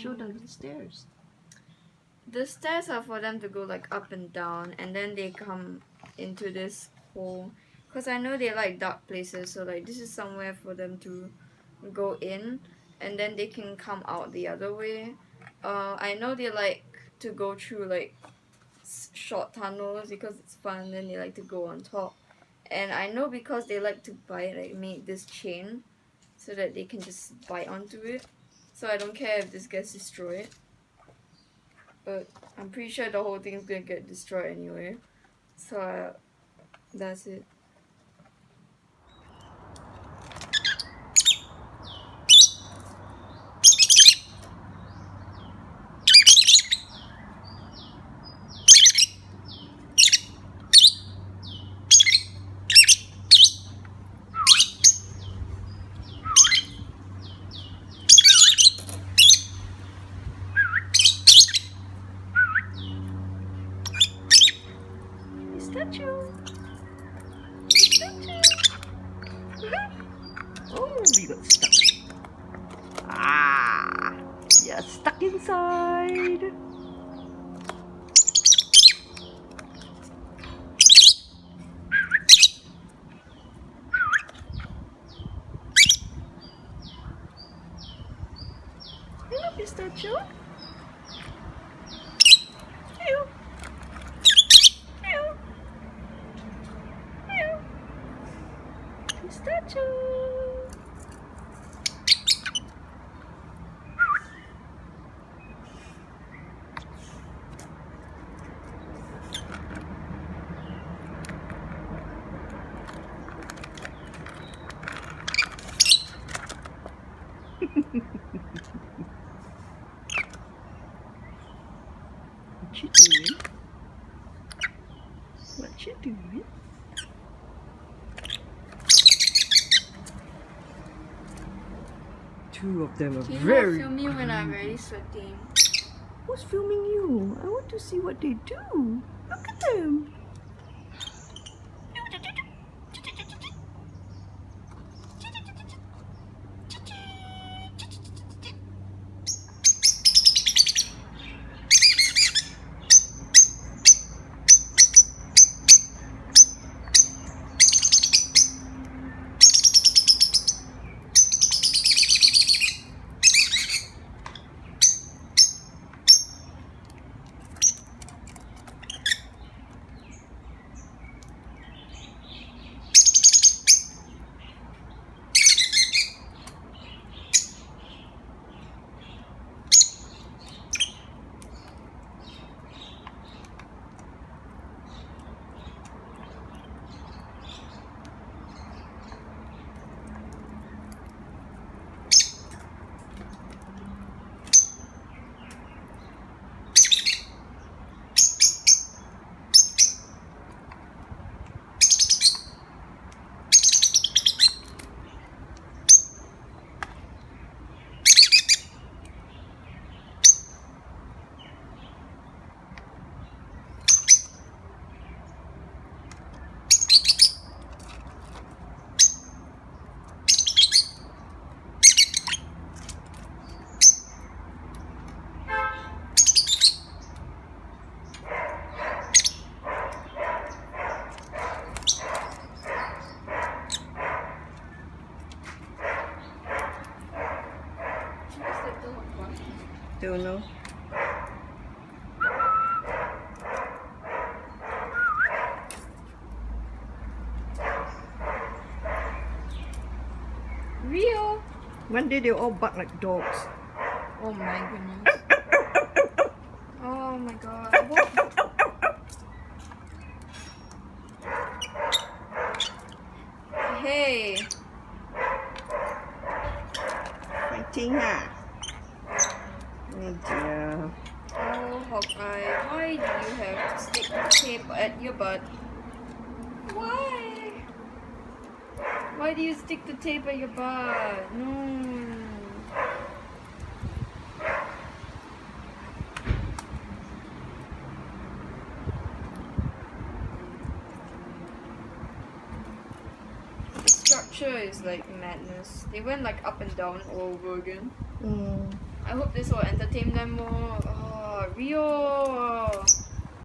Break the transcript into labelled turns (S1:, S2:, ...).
S1: show the stairs.
S2: The stairs are for them to go like up and down, and then they come into this hole. Cause I know they like dark places, so like this is somewhere for them to go in, and then they can come out the other way. I know they like to go through like short tunnels because it's fun. Then they like to go on top, and I know because they like to bite, like make this chain, so that they can just bite onto it. So I don't care if this gets destroyed. But I'm pretty sure the whole thing's gonna get destroyed anyway. So that's it.
S1: Statue. Statue. Oh, we got stuck. Ah, you're stuck inside. Hello, Pistachio. Hello. Hello. Hello. Pistachio. What you doing? What you doing? Two of them are
S2: Can you
S1: very
S2: not film me when I'm very sweating?
S1: Who's filming you? I want to see what they do. Look at them. Don't know.
S2: Rio!
S1: One day they all bark like dogs.
S2: Oh my goodness. Oh my god. What? Hey!
S1: Fighting, huh? Oh dear.
S2: Oh, Hawkeye, why do you have to stick the tape at your butt? Why? Why do you stick the tape at your butt? No. The structure is like madness. They went like up and down all over again. I hope this will entertain them more. Oh, Rio!